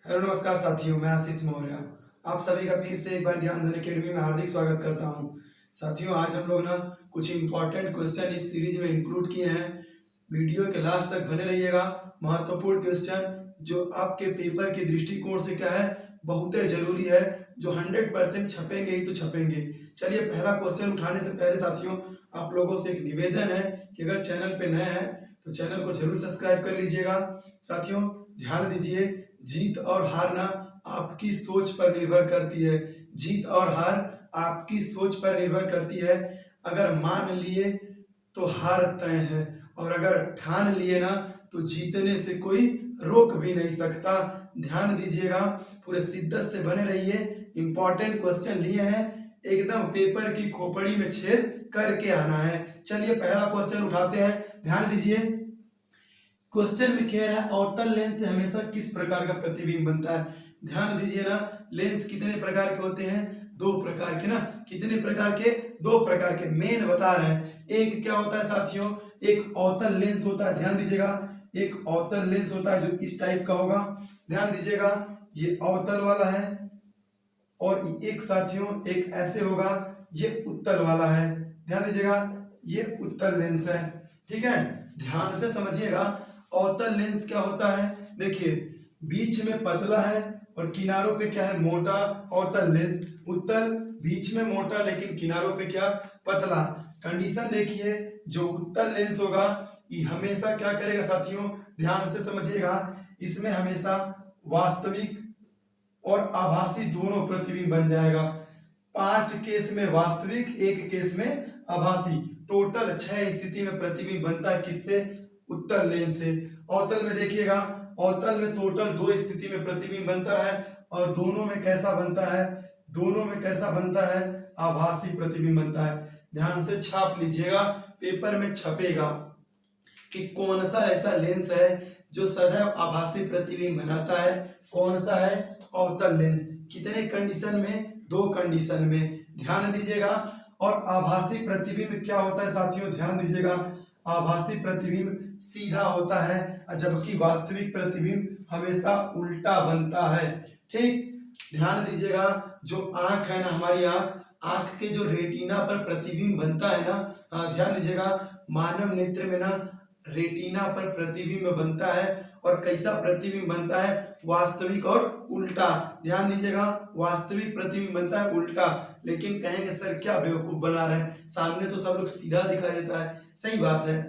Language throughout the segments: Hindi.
हेलो नमस्कार साथियों, मैं आशीष मौर्य। आप सभी का फिर से एक बार ज्ञान धन अकेडमी में हार्दिक स्वागत करता हूं। साथियों, आज हम लोग ना कुछ इंपॉर्टेंट क्वेश्चन इस सीरीज में इंक्लूड किए हैं। वीडियो के लास्ट तक बने रहिएगा। महत्वपूर्ण क्वेश्चन जो आपके पेपर के दृष्टिकोण से क्या है, बहुत ही जरूरी है, जो 100% छपेंगे ही तो छपेंगे। चलिए, पहला क्वेश्चन उठाने से पहले साथियों, आप लोगों से एक निवेदन है कि अगर चैनल पे नए हैं तो चैनल को जरूर सब्सक्राइब कर लीजिएगा। साथियों, ध्यान दीजिए, जीत और हार ना आपकी सोच पर निर्भर करती है। जीत और हार आपकी सोच पर निर्भर करती है। अगर मान लिए तो हार तय है, और अगर ठान लिए ना तो जीतने से कोई रोक भी नहीं सकता। ध्यान दीजिएगा, पूरे शिद्दत से बने रहिए। इंपॉर्टेंट क्वेश्चन लिए हैं, एकदम पेपर की खोपड़ी में छेद करके आना है। चलिए, पहला क्वेश्चन उठाते हैं। ध्यान दीजिए, क्वेश्चन में कह रहा है अवतल लेंस से हमेशा किस प्रकार का प्रतिबिंब बनता है। ध्यान दीजिए ना, लेंस कितने प्रकार के होते हैं? दो प्रकार के ना। कितने प्रकार के? दो प्रकार के। मेन बता रहे हैं। एक क्या होता है साथियों, एक अवतल लेंस होता है। ध्यान दीजिएगा, एक अवतल लेंस होता है जो इस टाइप का होगा। ध्यान दीजिएगा, ये अवतल वाला है। और एक साथियों, एक ऐसे होगा, ये उत्तल वाला है। ध्यान दीजिएगा, ये उत्तल लेंस है। ठीक है, ध्यान से समझिएगा। अवतल लेंस क्या होता है? देखिए, बीच में पतला है और किनारों पे क्या है? मोटा। अवतल लेंस। उत्तल बीच में मोटा लेकिन किनारों पे क्या? पतला। कंडीशन देखिए, जो उत्तल लेंस होगा ये हमेशा क्या करेगा साथियों, ध्यान से समझिएगा, इसमें हमेशा वास्तविक और आभासी दोनों प्रतिबिंब बन जाएगा। 5 केस में वास्तविक, एक केस में आभासी। टोटल 6 स्थिति में प्रतिबिंब बनता है। किससे? उत्तल लेंस से। अवतल में देखिएगा, अवतल में टोटल 2 स्थिति में प्रतिबिंब बनता है, और दोनों में कैसा बनता है? दोनों में कैसा बनता है? आभासी प्रतिबिंब बनता है। ध्यान से छाप लीजिएगा, पेपर में छपेगा कि कौन सा ऐसा लेंस है जो सदैव आभासी प्रतिबिंब बनाता है। कौन सा है? अवतल लेंस। कितने कंडीशन में? 2 कंडीशन में। ध्यान दीजिएगा। और आभासी प्रतिबिंब क्या होता है साथियों? ध्यान दीजिएगा, आभासी प्रतिबिंब सीधा होता है, जबकि वास्तविक प्रतिबिंब हमेशा उल्टा बनता है। ठीक, ध्यान दीजिएगा, जो आंख है ना, हमारी आंख, आंख के जो रेटिना पर प्रतिबिंब बनता है ना, ध्यान दीजिएगा, मानव नेत्र में ना रेटिना पर प्रतिबिंब बनता है। और कैसा प्रतिबिंब बनता है? वास्तविक और उल्टा। ध्यान दीजिएगा, वास्तविक प्रतिबिंब बनता है उल्टा। लेकिन कहेंगे सर क्या बेवकूफ बना रहे हैं, सामने तो सब लोग सीधा दिखाई देता है। सही बात है,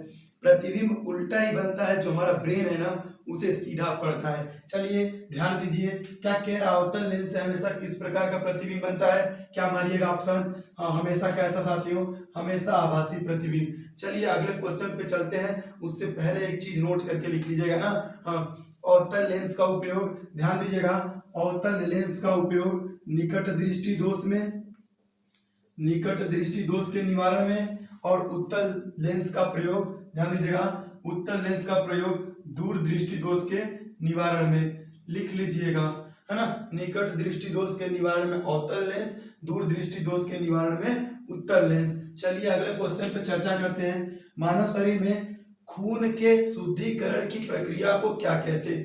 प्रतिबिंब उल्टा ही बनता है, जो हमारा ब्रेन है ना उसे सीधा पड़ता है। चलिए, ध्यान दीजिए, क्या कह रहा है? अवतल लेंस से हमेशा किस प्रकार का प्रतिबिंब बनता है? क्या मारिएगा ऑप्शन? हाँ, हमेशा कैसा साथियों? हमेशा आभासी प्रतिबिंब। चलिए, अगले क्वेश्चन पे चलते हैं। उससे पहले एक चीज नोट करके लिख लीजिएगा ना। हाँ, अवतल लेंस का उपयोग, ध्यान दीजिएगा, अवतल लेंस का उपयोग निकट दृष्टि दोष में, निकट दृष्टि दोष के निवारण में, और उत्तल लेंस का प्रयोग, ध्यान दीजिएगा, उत्तल लेंस का प्रयोग दूर दृष्टि दोष के निवारण में। लिख लीजिएगा, है ना, निकट दृष्टि दोष के निवारण में अवतल लेंस, दूर दृष्टि दोष के निवारण में उत्तल लेंस। चलिए, अगले क्वेश्चन पे चर्चा करते हैं। मानव शरीर में खून के शुद्धिकरण की प्रक्रिया को क्या कहते?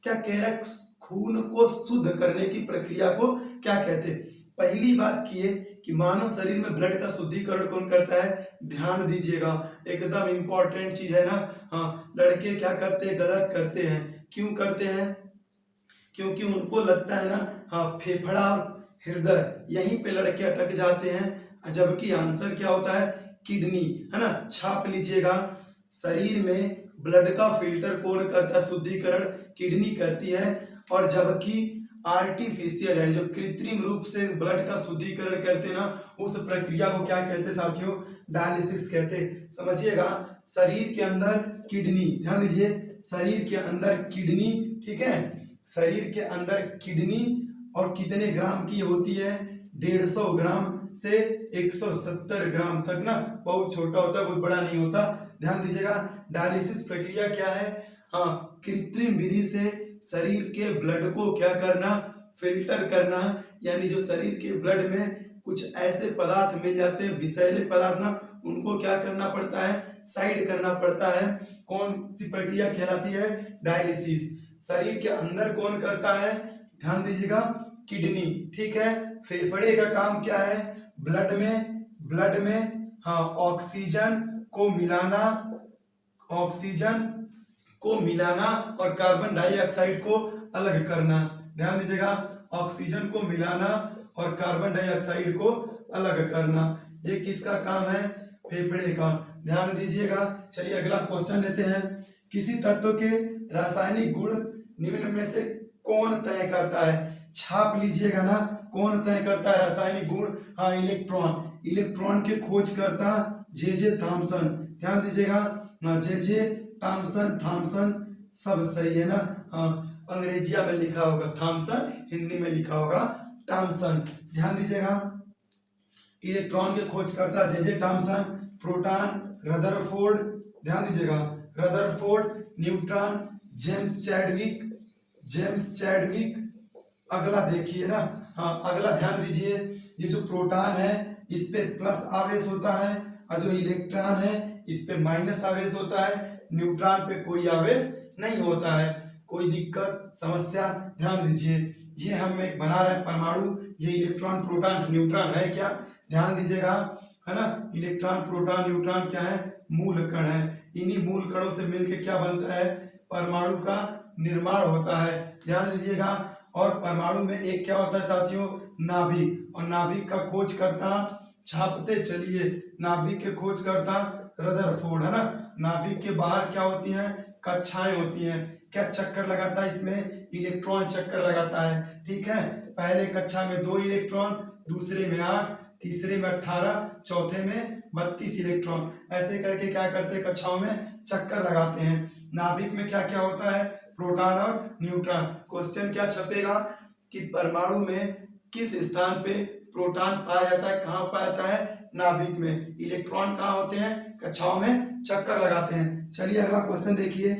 क्या कह रहा है? खून को शुद्ध करने की प्रक्रिया को क्या कहते? पहली बात किए कि मानव शरीर में ब्लड का शुद्धिकरण कौन करता है? ध्यान दीजिएगा, एकदम इंपॉर्टेंट चीज है ना। हाँ, लड़के क्या करते हैं? गलत करते हैं। क्यों करते हैं? क्योंकि उनको लगता है ना, हाँ, फेफड़ा और हृदय यहीं पे लड़के अटक जाते हैं, जबकि आंसर क्या होता है? किडनी, है ना। छाप लीजिएगा, शरीर में ब्लड का फिल्टर कौन करता है? शुद्धिकरण किडनी करती है। और जबकि आर्टिफिशियल है, जो कृत्रिम रूप से ब्लड का शुद्धिकरण करते हैं ना, उस प्रक्रिया को क्या कहते हैं साथियों? डायलिसिस कहते हैं। समझिएगा, शरीर के अंदर किडनी, ध्यान दीजिए, शरीर के अंदर किडनी, ठीक है, शरीर के अंदर किडनी, और कितने ग्राम की होती है? 150 ग्राम से 170 ग्राम तक ना। बहुत छोटा होता है, बहुत बड़ा नहीं होता। ध्यान दीजिएगा, डायलिसिस प्रक्रिया क्या है? हाँ, कृत्रिम विधि से शरीर के ब्लड को क्या करना? फिल्टर करना। यानी जो शरीर के ब्लड में कुछ ऐसे पदार्थ मिल जाते हैं, विषैले पदार्थ ना, उनको क्या करना पड़ता है? साइड करना पड़ता है। कौन सी प्रक्रिया कहलाती है? डायलिसिस। शरीर के अंदर कौन करता है, ध्यान दीजिएगा, किडनी। ठीक है, फेफड़े का काम क्या है, ब्लड में हाँ ऑक्सीजन को मिलाना और कार्बन डाइऑक्साइड को अलग करना। ध्यान दीजिएगा, ऑक्सीजन को मिलाना और कार्बन डाइऑक्साइड को अलग करना, ये किसका काम है, फेफड़े का। ध्यान दीजिएगा। चलिए अगला क्वेश्चन लेते हैं। किसी तत्व के रासायनिक गुण निम्न में से कौन तय करता है, छाप लीजिएगा ना, कौन तय करता है रासायनिक गुण, हाँ इलेक्ट्रॉन के खोजकर्ता जे थॉमसन। ध्यान दीजिएगा, जे थॉमसन सब सही है ना, हाँ अंग्रेजिया में लिखा होगा थॉमसन, हिंदी में लिखा होगा थॉमसन। ध्यान दीजिएगा, इलेक्ट्रॉन के खोजकर्ता जे थॉमसन, प्रोटॉन रदरफोर्ड, ध्यान दीजिएगा रदरफोर्ड, न्यूट्रॉन जेम्स चैडविक। अगला देखिए ना, हाँ अगला ध्यान दीजिए, ये जो प्रोटॉन है इस पे प्लस आवेश होता है और जो इलेक्ट्रॉन है इस पे माइनस आवेश होता है, न्यूट्रॉन पे कोई आवेश नहीं होता है। कोई दिक्कत समस्या, ध्यान दीजिए, ये हम एक बना रहे हैं परमाणु, ये इलेक्ट्रॉन प्रोटॉन न्यूट्रॉन है क्या, ध्यान दीजिएगा, है ना, इलेक्ट्रॉन प्रोटॉन न्यूट्रॉन क्या है, मूल कण है। इन्हीं मूल कणों से मिलकर क्या बनता है, परमाणु का निर्माण होता है। ध्यान दीजिएगा, और परमाणु में एक क्या होता है साथियों, नाभिक, और नाभिक का खोज करता, छापते चलिए, नाभिक के खोज करता रदरफोर्ड, है ना। नाभिक के बाहर क्या होती हैं, कक्षाएं होती हैं, क्या चक्कर लगाता है इसमें, इलेक्ट्रॉन चक्कर लगाता है। ठीक है, पहले कक्षा में 2 इलेक्ट्रॉन, दूसरे में 8, तीसरे में 18, चौथे में 32 इलेक्ट्रॉन, ऐसे करके क्या करते हैं, कक्षाओं में चक्कर लगाते हैं। नाभिक में क्या क्या होता है, प्रोटॉन और न्यूट्रॉन। क्वेश्चन क्या छपेगा कि परमाणु में किस स्थान पे प्रोटॉन पाया जाता है, कहाँ पाया जाता है, नाभिक में। इलेक्ट्रॉन कहाँ होते हैं, कक्षाओं में चक्कर लगाते हैं। चलिए अगला क्वेश्चन देखिए,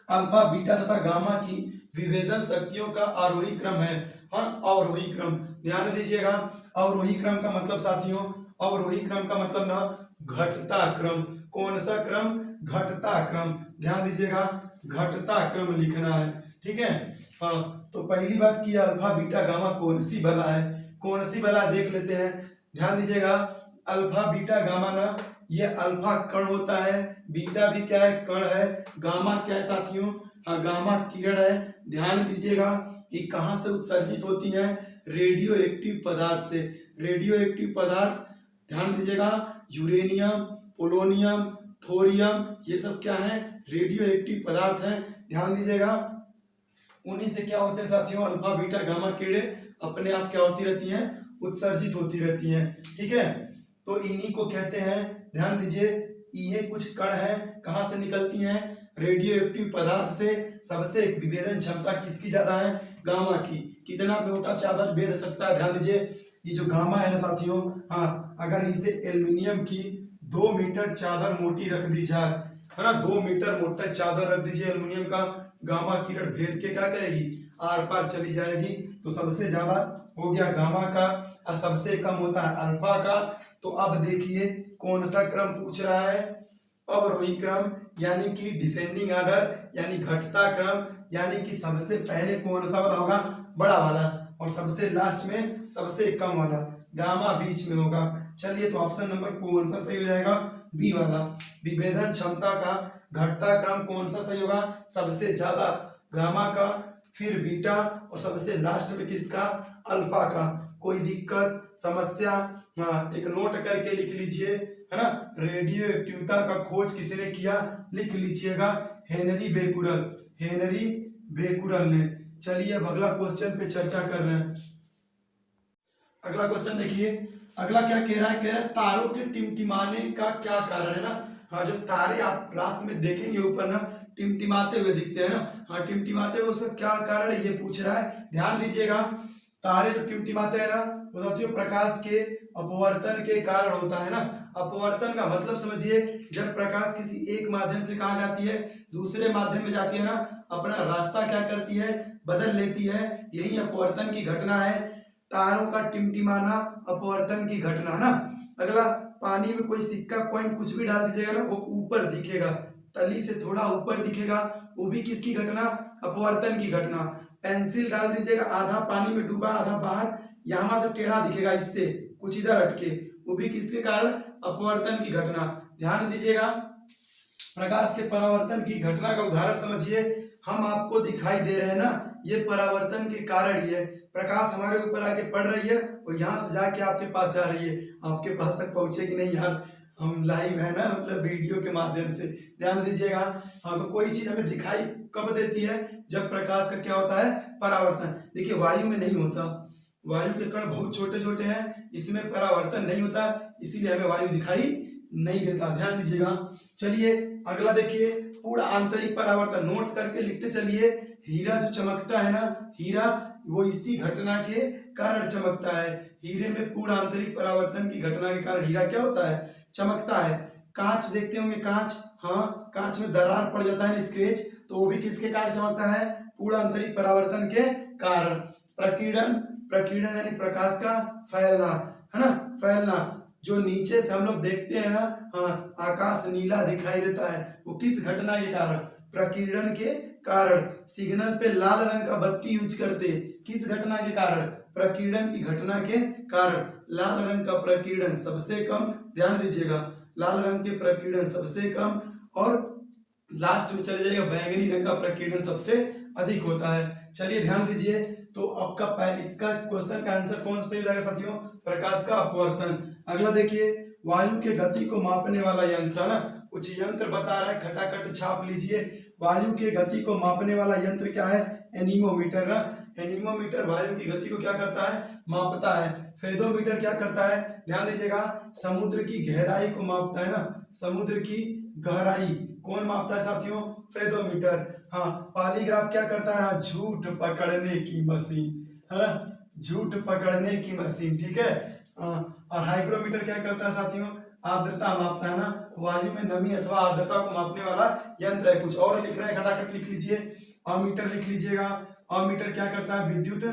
अल्फा बीटा तथा गामा की विभेदन शक्तियों का आरोही क्रम है, हाँ अवरोही क्रम। ध्यान दीजिएगा, अवरोही क्रम का मतलब साथियों, अवरोही क्रम का मतलब ना घटता क्रम। कौन सा क्रम, घटता क्रम। ध्यान दीजिएगा, घटता क्रम लिखना है। ठीक है, हाँ तो पहली बात की अल्फा बीटा गामा कौन सी बला है, कौन सी बला देख लेते हैं। ध्यान दीजिएगा, अल्फा बीटा गामा ना, ये अल्फा कण होता है, बीटा भी क्या है, कण है, गामा क्या है साथियों, हाँ गामा किरण है। ध्यान दीजिएगा कि कहाँ से उत्सर्जित होती है, रेडियो एक्टिव पदार्थ से। रेडियो एक्टिव पदार्थ, ध्यान दीजिएगा, यूरेनियम, पोलोनियम, थोरियम, ये सब क्या है, रेडियो एक्टिव पदार्थ हैं। ध्यान दीजिएगा, उन्हीं से क्या होते हैं साथियों, अल्फा बीटा गामा किरणें अपने आप क्या होती रहती हैं, उत्सर्जित होती रहती हैं। ठीक है, तो इन्हीं को कहते हैं, ध्यान दीजिए, ये कुछ कण है, कहाँ से निकलती हैं, रेडियो एक्टिव पदार्थ से। सबसे विभेदन क्षमता किसकी ज्यादा है, गामा की। कितना मोटा चादर भेद सकता है, ध्यान दीजिए, ये जो गामा है ना साथियों, हाँ अगर इसे एल्युमिनियम की 2 मीटर चादर मोटी रख दी जाए, है ना, 2 मीटर मोटा चादर रख दीजिए एल्युमिनियम का, गामा किरण भेद के क्या करेगी, आर पार चली जाएगी। तो सबसे ज्यादा हो गया गामा का और सबसे कम होता है अल्फा का। तो अब देखिए कौन सा क्रम पूछ रहा है, अवरोही क्रम, यानी कि डिसेंडिंग ऑर्डर, यानी घटता क्रम, यानी कि सबसे पहले कौन सा वाला होगा, बड़ा वाला, और सबसे लास्ट में सबसे कम वाला, गामा बीच में होगा। चलिए तो ऑप्शन नंबर कौन सा सही हो जाएगा, बी वाला। विभेदन क्षमता का घटता क्रम कौन सा सही होगा, सबसे ज्यादा गामा का, फिर बीटा, और सबसे लास्ट में किसका, अल्फा का। कोई दिक्कत समस्या, हाँ एक नोट करके लिख लीजिए, है ना। रेडियो एक्टिविटी का खोज किसने किया, लिख लीजिएगा, हेनरी बेकुरल ने। चलिए अब अगला क्वेश्चन पे चर्चा कर रहे हैं। अगला क्वेश्चन देखिए, अगला क्या कह रहा है, तारों के टिमटिमाने का क्या कारण है ना। हाँ जो तारे आप रात में देखेंगे ऊपर ना, टिमटिमाते हुए दिखते हैं ना, हाँ टिमटिमाते हुए, उसका क्या कारण है, ये पूछ रहा है। ध्यान दीजिएगा, तारे जो टिमटिमाते हैं ना, वो साथियों प्रकाश के अपवर्तन के कारण होता है ना। अपवर्तन का मतलब समझिए, जब प्रकाश किसी एक माध्यम से कहाँ जाती है, दूसरे माध्यम में जाती है ना, अपना रास्ता क्या करती है, बदल लेती है, यही अपवर्तन की घटना है। तारों का टिमटिमाना अपवर्तन की घटना है ना। अगला, पानी में कोई सिक्का कॉइन कुछ भी डाल दीजिएगा ना, वो ऊपर दिखेगा, तली से थोड़ा ऊपर दिखेगा, वो भी किसकी घटना, अपवर्तन की घटना। पेंसिल डाल दीजिएगा, आधा पानी में डूबा आधा बाहर, यहाँ से टेढ़ा दिखेगा, इससे कुछ इधर हटके, वो भी किसके कारण, अपवर्तन की घटना। ध्यान दीजिएगा, प्रकाश के परावर्तन की घटना का उदाहरण समझिए। हम आपको दिखाई दे रहे हैं ना, ये परावर्तन के कारण ही है। प्रकाश हमारे ऊपर आके पड़ रही है और यहाँ से जाके आपके पास जा रही है, आपके पास तक पहुंचेगी नहीं यार, हम लाइव है ना, मतलब वीडियो के माध्यम से। ध्यान दीजिएगा। हाँ, तो कोई चीज हमें दिखाई कब देती है, जब प्रकाश का क्या होता है, परावर्तन। देखिए वायु में नहीं होता, वायु के कण बहुत छोटे छोटे हैं, इसमें परावर्तन नहीं होता, इसीलिए हमें वायु दिखाई नहीं देता। ध्यान दीजिएगा। चलिए अगला देखिए, पूर्ण आंतरिक परावर्तन, नोट करके लिखते चलिए। हीरा जो चमकता है ना, हीरा वो इसी घटना के कारण चमकता है। हीरे में पूर्ण आंतरिक परावर्तन की घटना के कारण हीरा क्या होता है, चमकता है। कांच देखते होंगे, कांच, हाँ कांच में दरार पड़ जाता है, स्क्रैच, तो वो भी किसके कारण चमकता है, पूर्ण आंतरिक परावर्तन के कारण। प्रकीर्णन, प्रकीर्णन यानी प्रकाश का फैलना, है ना, फैलना। जो नीचे से हम लोग देखते हैं ना, हाँ आकाश नीला दिखाई देता है, वो किस घटना के कारण, प्रकीर्णन के कारण। सिग्नल पे लाल रंग का बत्ती यूज करते, किस घटना के कारण, प्रकीर्णन की घटना के कारण। लाल रंग का प्रकीर्णन सबसे कम, ध्यान दीजिएगा, लाल रंग के प्रकीर्णन सबसे कम, और लास्ट में चले जाइएगा, बैंगनी रंग का प्रकीर्णन सबसे अधिक होता है। चलिए ध्यान दीजिए, तो आपका इसका क्वेश्चन का आंसर कौन सा हो जाएगा साथियों, प्रकाश का अपवर्तन। अगला देखिए, वायु के गति को मापने वाला यंत्र, है ना, कुछ यंत्र बता रहा है, खटाखट छाप लीजिए। वायु के गति को मापने वाला यंत्र क्या है, एनीमोमीटर ना। एनीमोमीटर वायु की गति को क्या करता है, मापता है। फेदोमीटर क्या करता है, ध्यान दीजिएगा, समुद्र की गहराई को मापता है ना, समुद्र की गहराई कौन मापता है साथियों, फेदोमीटर। हाँ, पॉलीग्राफ क्या करता है, हाँ, झूठ पकड़ने की मशीन, है ना, झूठ पकड़ने की मशीन, ठीक है। और हाइग्रोमीटर क्या करता है साथियों, आर्द्रता मापता है ना, वायु में नमी अथवा आर्द्रता को मापने वाला यंत्र है। कुछ और लिख रहे हैं, खटाखट लिख लीजिए। अमीटर लिख लीजिएगा, अमीटर क्या करता है, विद्युत,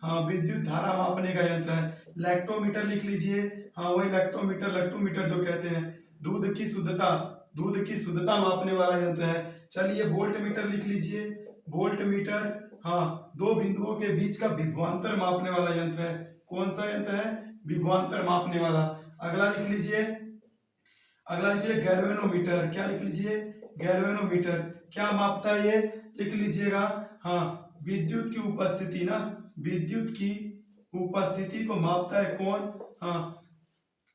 हाँ विद्युत धारा मापने का यंत्र है। लैक्टोमीटर लिख लीजिए, हाँ वही लैक्टोमीटर, लैक्टोमीटर जो कहते हैं, दूध की शुद्धता, दूध की शुद्धता मापने वाला यंत्र है। चलिए वोल्ट मीटर लिख लीजिए, वोल्ट मीटर, हाँ दो बिंदुओं के बीच का विभवांतर मापने वाला यंत्र है। कौन सा यंत्र है, विभवांतर मापने वाला। अगला लिख लीजिए, अगला लिखिए गैल्वेनोमीटर, क्या लिख लीजिए, गैल्वेनोमीटर क्या मापता है ये, लिख लीजिएगा, हाँ विद्युत की उपस्थिति ना, विद्युत की उपस्थिति को मापता है कौन, हाँ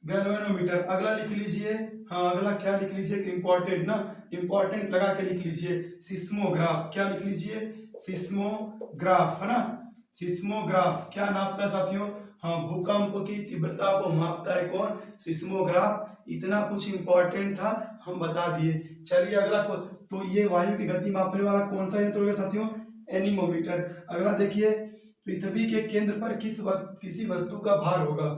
गैल्वेनोमीटर। अगला लिख लीजिए, हाँ अगला क्या लिख लीजिए, इंपॉर्टेंट ना, इंपॉर्टेंट लगा के लिख लीजिए, सिस्मोग्राफ, क्या लिख लीजिए, सिस्मोग्राफ, है ना, सिस्मोग्राफ क्या नापता है साथियों, हाँ भूकंप की तीव्रता को मापता है कौन, सिस्मोग्राफ। इतना कुछ इंपॉर्टेंट था, हम बता दिए। चलिए अगला को, तो ये वायु की गति मापने वाला कौन सा यंत्र होगा साथियों, एनीमोमीटर। अगला देखिए, पृथ्वी के केंद्र पर किसी वस्तु का भार होगा।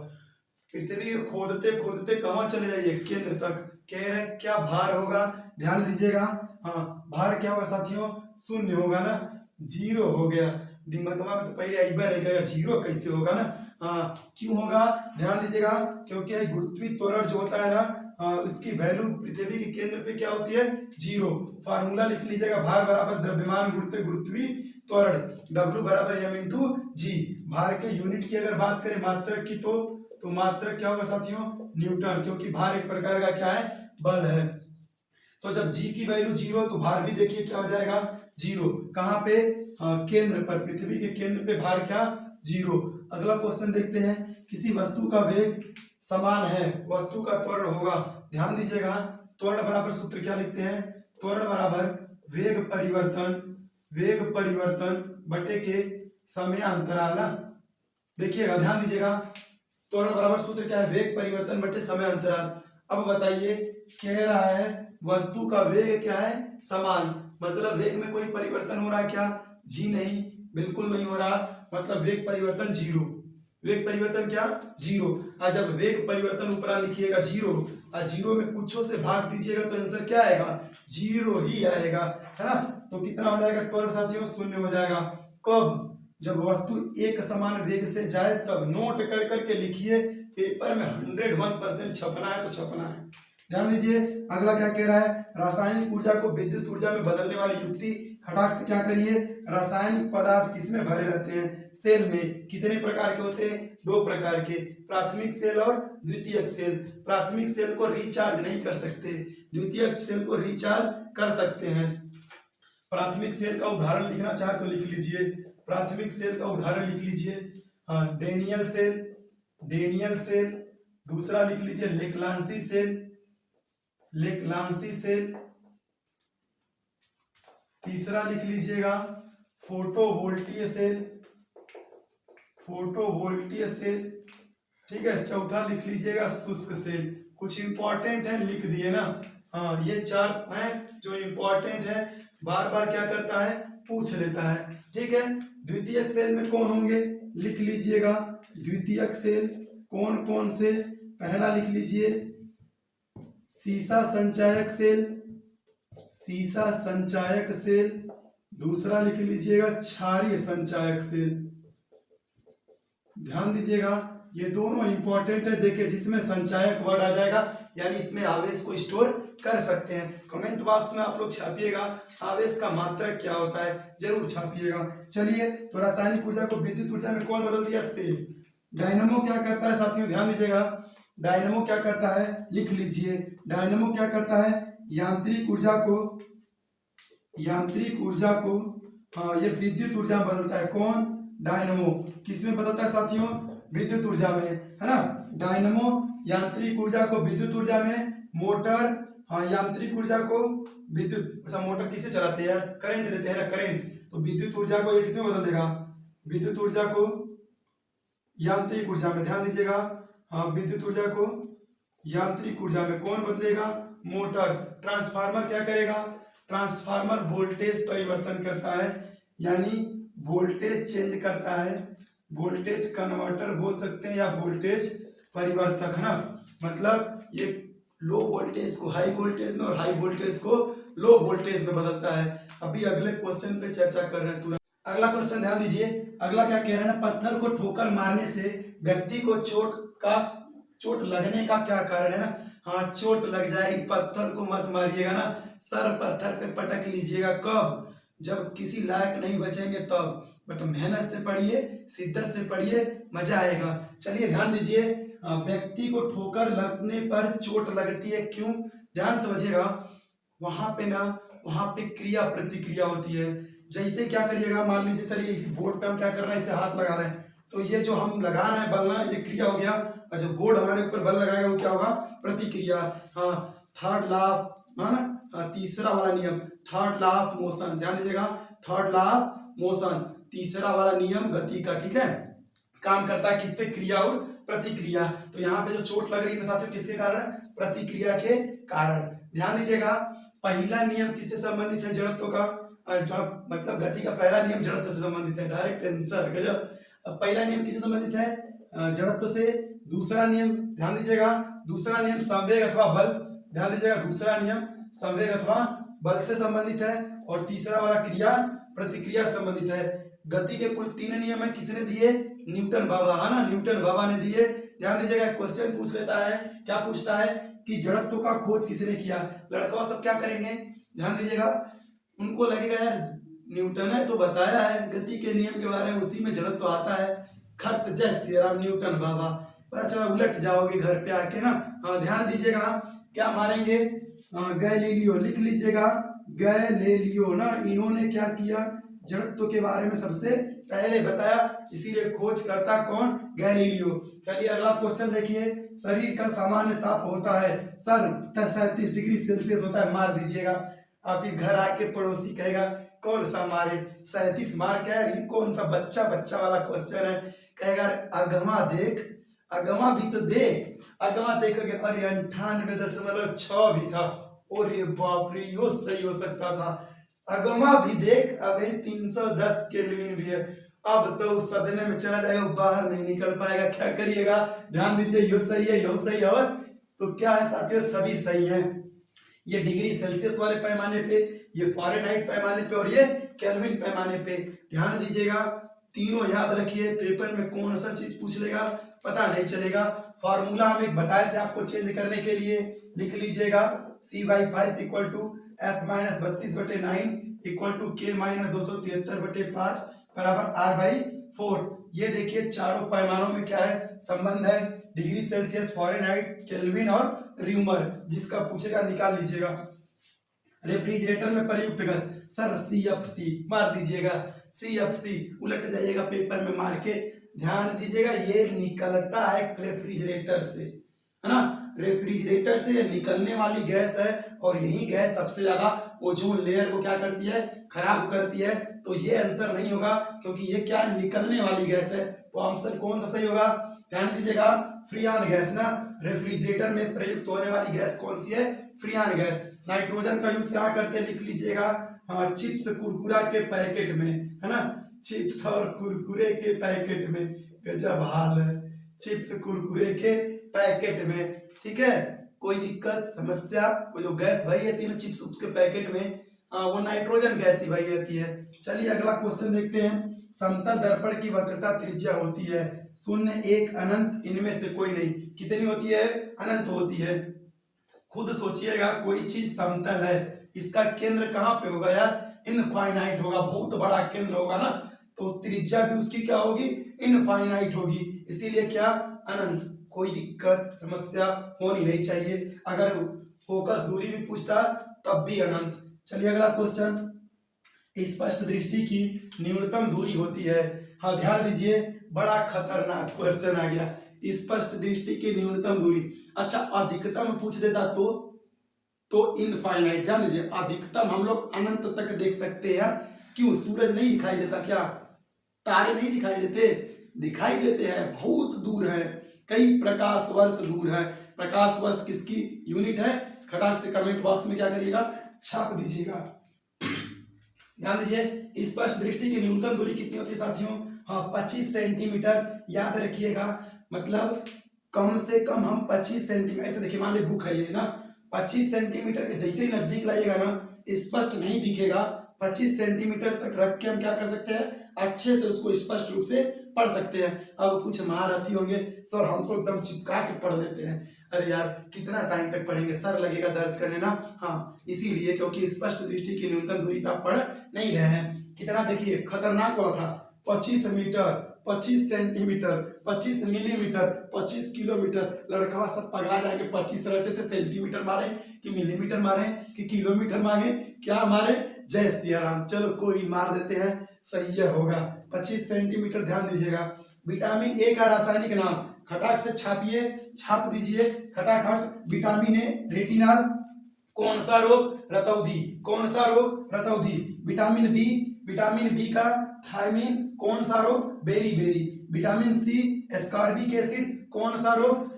पृथ्वी को खोदते खोदते कहाँ चले जाइए, केंद्र तक, कह रहे क्या भार होगा, ध्यान दीजिएगा, हाँ भार क्या होगा साथियों, शून्य होगा ना, जीरो हो गया। दिमाग में तो पहले आइबा नहीं करेगा, जीरो कैसे होगा ना, हाँ क्यों होगा, ध्यान दीजिएगा, क्योंकि गुरुत्वीय त्वरण जो होता है ना, उसकी वैल्यू पृथ्वी के केंद्र पे क्या होती है, जीरो। फार्मूला लिख लीजिएगा, भार बराबर द्रव्यमान गुणित गुरुत्वीय त्वरण, W बराबर m इंटू जी। भार के यूनिट की अगर बात करें मात्रक की, तो मात्रक क्या होगा साथियों, न्यूटन, क्योंकि भार एक प्रकार का क्या है, बल है। तो जब g की वैल्यू जीरो, तो भार भी देखिए क्या हो जाएगा, जीरो। कहाँ पे, केंद्र पर, पृथ्वी के केंद्र पे भार क्या, जीरो। अगला क्वेश्चन देखते हैं, किसी वस्तु का वेग समान है, वस्तु का त्वरण होगा। ध्यान दीजिएगा, त्वरण बराबर सूत्र क्या लिखते हैं, त्वरण बराबर वेग परिवर्तन, वेग परिवर्तन बटे के समय अंतराल ना। देखिएगा, ध्यान दीजिएगा, त्वरण बराबर सूत्र क्या है, वेग परिवर्तन बटे समय अंतराल। अब बताइए, कह रहा है वस्तु का वेग क्या है, समान, मतलब वेग में कोई परिवर्तन हो रहा है क्या, जी नहीं, बिल्कुल नहीं हो रहा, मतलब वेग परिवर्तन जीरो, वेग परिवर्तन क्या, जीरो। और जब वेग परिवर्तन ऊपर लिखिएगा जीरो, और जीरो में कुछों से भाग दीजिएगा तो आंसर क्या आएगा, जीरो ही आएगा, है ना। तो कितना हो जाएगा त्वरण साथियों, शून्य हो जाएगा। कब, जब वस्तु एक समान वेग से जाए तब। नोट कर करके लिखिए, पेपर में 101% छपना है तो छपना है। ध्यान दीजिए, अगला क्या कह रहा है, रासायनिक ऊर्जा को विद्युत ऊर्जा में बदलने वाली युक्ति खटाक से क्या करिए, रासायनिक पदार्थ किसमें भरे रहते हैं, सेल में। कितने प्रकार के होते हैं, 2 प्रकार के, प्राथमिक सेल और द्वितीयक सेल। प्राथमिक सेल को रिचार्ज नहीं कर सकते, द्वितीयक सेल को रिचार्ज कर सकते हैं। प्राथमिक सेल का उदाहरण लिखना चाहे तो लिख लीजिए, प्राथमिक सेल का उदाहरण लिख लीजिए, डेनियल सेल, डेनियल सेल। दूसरा लिख लीजिए लेक्लांसी सेल, लेक्लांसी सेल। तीसरा लिख लीजिएगा फोटोवोल्टीय सेल, फोटोवोल्टीय सेल। ठीक है, चौथा लिख लीजिएगा शुष्क सेल। कुछ इंपॉर्टेंट है लिख दिए ना, हाँ ये 4 हैं जो इंपॉर्टेंट है, बार बार क्या करता है, पूछ लेता है। ठीक है, द्वितीयक सेल में कौन होंगे, लिख लीजिएगा द्वितीयक सेल कौन कौन से। पहला लिख लीजिए सीसा संचायक सेल, सीसा संचायक सेल। दूसरा लिख लीजिएगा क्षारीय संचायक सेल। ध्यान दीजिएगा ये दोनों इंपॉर्टेंट है। देखिए जिसमें संचायक वर्ड आ जाएगा यानी इसमें आवेश को स्टोर कर सकते हैं। कमेंट बॉक्स में आप लोग छापिएगा आवेश का मात्रक क्या होता है, जरूर छापिएगा। चलिए, तो रासायनिक ऊर्जा को विद्युत ऊर्जा में कौन बदल दिया, सेल। डायनमो क्या करता है साथियों, ध्यान दीजिएगा, डायनमो क्या करता है, लिख लीजिए, डायनमो क्या करता है, यांत्रिक ऊर्जा को, यांत्रिक ऊर्जा को ये विद्युत ऊर्जा में बदलता है। कौन, डायनमो। किसमें बदलता है साथियों, विद्युत ऊर्जा में, है ना। डायनमो यांत्रिक ऊर्जा को विद्युत ऊर्जा में, मोटर यांत्रिक ऊर्जा को विद्युत, अच्छा मोटर किसे चलाते हैं, करंट देते हैं ना, करंट, तो विद्युत ऊर्जा को ये किसमें बदल देगा, विद्युत ऊर्जा को यांत्रिक ऊर्जा में। ध्यान दीजिएगा, हाँ विद्युत ऊर्जा को यांत्रिक ऊर्जा में कौन बदलेगा, मोटर। ट्रांसफार्मर क्या करेगा, ट्रांसफार्मर वोल्टेज परिवर्तन करता है, यानी वोल्टेज चेंज करता है, वोल्टेज कन्वर्टर बोल सकते हैं या वोल्टेज परिवर्तक, है ना। मतलब ये लो वोल्टेज को हाई वोल्टेज में और हाई वोल्टेज को लो वोल्टेज में बदलता है। अभी अगले क्वेश्चन पे चर्चा कर रहे हैं तुरंत। अगला क्वेश्चन ध्यान दीजिए, अगला क्या कह रहे हैं ना, पत्थर को ठोकर मारने से व्यक्ति को चोट लगने का क्या कारण है ना। हाँ चोट लग जाएगी, पत्थर को मत मारिएगा ना, सर पत्थर पे पटक लीजिएगा। कब, जब किसी लायक नहीं बचेंगे तब। बट मेहनत से पढ़िए, शिद्दत से पढ़िए, मजा आएगा। चलिए ध्यान दीजिए, व्यक्ति को ठोकर लगने पर चोट लगती है, क्यों, ध्यान समझिएगा। वहां पे ना, वहां पे क्रिया प्रतिक्रिया होती है। जैसे क्या करिएगा, मान लीजिए, चलिए इस बोर्ड पे हम क्या कर रहे हैं, इसे हाथ लगा रहे हैं, तो ये जो हम लगा रहे हैं बल ना, ये क्रिया हो गया, और जो बोर्ड हमारे ऊपर बल लगाएगा वो क्या होगा, प्रतिक्रिया। हाँ थर्ड लॉ, है ना, तीसरा वाला नियम, थर्ड लॉ ऑफ मोशन। ध्यान दीजिएगा, थर्ड लॉ ऑफ मोशन, तीसरा वाला नियम गति का, ठीक है, काम करता है किस पे, क्रिया और प्रतिक्रिया। तो यहाँ पे जो चोट लग रही है साथियों, किसके कारण, प्रतिक्रिया के कारण। ध्यान दीजिएगा, पहला नियम किससे संबंधित है, जड़त्व का, जो मतलब गति का पहला नियम जड़त्व से संबंधित है, डायरेक्ट आंसर, गजब। पहला नियम किससे संबंधित है, जड़त्व से। दूसरा नियम ध्यान दीजिएगा, दूसरा नियम संवेग अथवा बल। ध्यान दीजिएगा, दूसरा नियम संवेग अथवा बल से संबंधित है, और तीसरा वाला क्रिया प्रतिक्रिया संबंधित है। गति के कुल 3 नियम है, किसने दिए, न्यूटन बाबा, है ना, न्यूटन बाबा ने दिए। ध्यान दीजिएगा, क्वेश्चन पूछ लेता है, क्या पूछता है कि जड़त्व का खोज किसने किया। लड़का सब क्या करेंगे, ध्यान दीजिएगा, उनको लगेगा यार न्यूटन है तो बताया है गति के नियम के बारे में, उसी में जड़त्व आता है, खत जय श्री राम न्यूटन बाबा। पता चला उलट जाओगे घर पे आके ना। हाँ ध्यान दीजिएगा, क्या मारेंगे, गैलीलियो, लिख लीजिएगा गैलीलियो ना, इन्होंने क्या किया, जड़त्व के बारे में सबसे पहले बताया, इसीलिए खोजकर्ता कौन, गैलीलियो। चलिए अगला क्वेश्चन देखिए, शरीर का सामान्य ताप होता है सर 37 डिग्री सेल्सियस होता है, मार दीजिएगा। आप ही घर आके पड़ोसी कहेगा कौन सा मारे, 37 मार क्या है, कौन सा बच्चा वाला क्वेश्चन है। कहेगा अगमा देख, अगमा भी तो देख, अगमा देखोगे, अरे 98.6 भी था, और ये बाप रे यो सही हो सकता था। अगमा भी देख, अभी 310 केल्विन भी है, अब तो उस सदमे में चला जाएगा, बाहर नहीं निकल पाएगा, क्या करिएगा। ध्यान दीजिए, यो सही है, यो सही है, और तो क्या है साथियों, सभी सही है। ये डिग्री सेल्सियस वाले पैमाने पे, ये फ़ारेनहाइट पैमाने पे, और ये केल्विन पैमाने पे। ध्यान दीजिएगा, तीनों याद रखिए, पेपर में कौन सा चीज पूछ लेगा पता नहीं चलेगा। फार्मूला हम एक बताए थे आपको चेंज करने के लिए, लिख लीजिएगा, C/5 = F - 32/9 equal to K minus 273/5 बराबर R/4। ये देखिए चारों पैमानों में क्या है संबंध है, डिग्री सेल्सियस, फ़ारेनहाइट, केल्विन और र्यूमर। जिसका पूछेगा निकाल लीजिएगा। रेफ्रिजरेटर में प्रयुक्त गैस, सर CFC मार दीजिएगा, CFC उलट जाइएगा पेपर में मार के, ध्यान दीजिएगा। ये निकलता है रेफ्रिजरेटर से, है ना, रेफ्रिजरेटर से निकलने वाली गैस है और यही गैस सबसे ज्यादा ओजोन लेयर को क्या करती है, खराब करती है। तो ये आंसर नहीं होगा क्योंकि ये क्या है, निकलने वाली गैस है। तो आंसर कौन सा सही होगा, ध्यान दीजिएगा, फ्रीऑन गैस ना। रेफ्रिजरेटर में प्रयुक्त होने वाली गैस कौन सी है, फ्रीऑन गैस। नाइट्रोजन का यूज क्या करते हैं, लिख लीजिएगा, हाँ, चिप्स कुरकुरा के पैकेट में, है ना, चिप्स और कुरकुरे के पैकेट में, गजब हाल है, चिप्स कुरकुरे के पैकेट में, ठीक है। कोई दिक्कत समस्या, वो जो गैस भरी रहती है ना चिप्स के पैकेट में, वो नाइट्रोजन गैस ही भरी रहती है। चलिए अगला क्वेश्चन देखते हैं। समतल दर्पण की वक्रता त्रिज्या होती है 0, 1, अनंत, इनमें से कोई नहीं। कितनी होती है, अनंत होती है। खुद सोचिएगा, कोई चीज समतल है, इसका केंद्र कहाँ पे होगा यार, इनफाइनाइट होगा, बहुत बड़ा केंद्र होगा ना, तो त्रिज्या भी उसकी क्या होगी, इनफाइनाइट होगी, इसीलिए क्या, अनंत। कोई दिक्कत समस्या होनी नहीं चाहिए। अगर फोकस दूरी भी पूछता तब भी अनंत। चलिए अगला क्वेश्चन। स्पष्ट दृष्टि की न्यूनतम दूरी होती है, हाँ ध्यान दीजिए, बड़ा खतरनाक क्वेश्चन आ गया। स्पष्ट दृष्टि की न्यूनतम दूरी, अच्छा अधिकतम पूछ देता तो इनफाइनाइट। ध्यान दीजिए, अधिकतम हम लोग अनंत तक देख सकते हैं यार। क्यों, सूरज नहीं दिखाई देता क्या, तारे नहीं दिखाई देते, दिखाई देते हैं, बहुत दूर है, कई प्रकाश वर्ष दूर है। प्रकाश वर्ष किसकी यूनिट है, खटाक से कमेंट बॉक्स में क्या करिएगा, छाप दीजिएगा। ध्यान दीजिए, स्पष्ट दृष्टि की न्यूनतम दूरी कितनी होती है साथियों, हाँ 25 सेंटीमीटर। याद रखिएगा, मतलब कम से कम हम 25 सेंटीमीटर, ऐसे देखिए मान लीजिए बुक है ये ना, 25 सेंटीमीटर के जैसे ही नजदीक लाइएगा ना, स्पष्ट नहीं दिखेगा, 25 सेंटीमीटर तक रख के हम क्या कर सकते हैं, अच्छे से उसको स्पष्ट रूप से पढ़ सकते हैं। अब कुछ महारथी होंगे, सर हम तो एकदम चिपका के पढ़ लेते हैं। अरे यार कितना टाइम तक पढ़ेंगे, सर लगेगा दर्द करने ना, हाँ इसीलिए, क्योंकि स्पष्ट दृष्टि की न्यूनतम दूरी पे आप पढ़ नहीं रहे हैं। कितना देखिए खतरनाक वाला था, 25 मीटर, 25 सेंटीमीटर, 25 मिलीमीटर, 25 किलोमीटर। लड़का सब पगला जाएंगे, 25 रटे थे, सेंटीमीटर मारे कि मिलीमीटर मारे कि किलोमीटर मांगे, क्या मारे, जय सिया राम। चलो कोई मार देते हैं, सही है होगा 25 सेंटीमीटर। ध्यान दीजिएगा, विटामिन ए का रासायनिक नाम, खटाक से छापिए, छाप दीजिए खटाखट। विटामिन ए रेटिनल, कौन सा रोग, रतौंधी, कौन सा रोग, रतौंधी। विटामिन बी का थायमिन, कौन सा रोग, बेरी। विटामिन सी एस्कॉर्बिक एसिड, कौन सा रोग,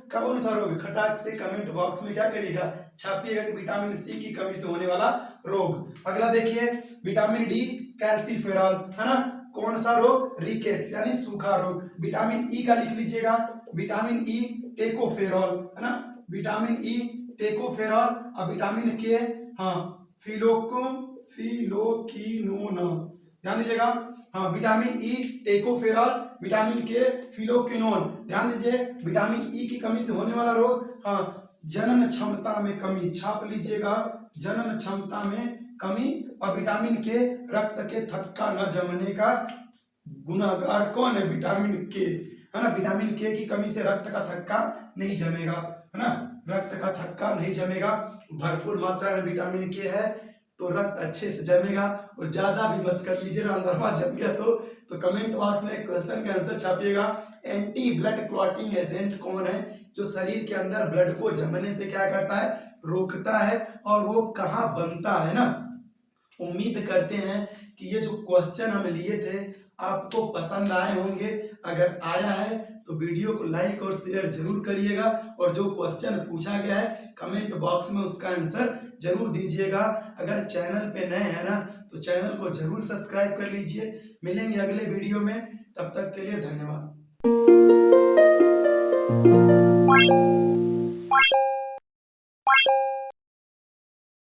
खटाक से कमेंट बॉक्स में क्या करिएगा, छापिएगा कि विटामिन सी की कमी से होने वाला रोग। अगला देखिए, विटामिन डी कैल्सीफेरॉल, है ना, कौन सा रोग, रिकेट्स यानी सूखा रोग। विटामिन ई का लिख लीजिएगा, विटामिन ई टेकोफेरॉल, है ना, विटामिन ई टेकोफेरॉल। और विटामिन के, हाँ फिलोकिनोन, ध्यान दीजिएगा, हाँ विटामिन ई टेकोफेरॉल, विटामिन के फिलोकिनोन। ध्यान दीजिए, विटामिन ई की कमी से होने वाला रोग, हाँ जनन क्षमता में कमी, छाप लीजिएगा, जनन क्षमता में कमी। और विटामिन के रक्त के थक्का न जमने का गुनाहगार कौन है, विटामिन के, है ना, विटामिन के की कमी से रक्त का थक्का नहीं जमेगा, है ना, रक्त का थक्का नहीं जमेगा। भरपूर मात्रा में विटामिन के है तो रक्त अच्छे से जमेगा, और ज्यादा भी मत कर लीजिए ना, अंदरवा जम गया तो कमेंट बॉक्स में क्वेश्चन का आंसर छापिएगा। एंटी ब्लड क्लॉटिंग एजेंट कौन है, जो शरीर के अंदर ब्लड को जमने से क्या करता है, रोकता है, और वो कहाँ बनता है ना। उम्मीद करते हैं कि ये जो क्वेश्चन हम लिए थे आपको पसंद आए होंगे। अगर आया है तो वीडियो को लाइक और शेयर जरूर करिएगा, और जो क्वेश्चन पूछा गया है कमेंट बॉक्स में उसका आंसर जरूर दीजिएगा। अगर चैनल पे नए हैं ना तो चैनल को जरूर सब्सक्राइब कर लीजिए। मिलेंगे अगले वीडियो में, तब तक के लिए धन्यवाद।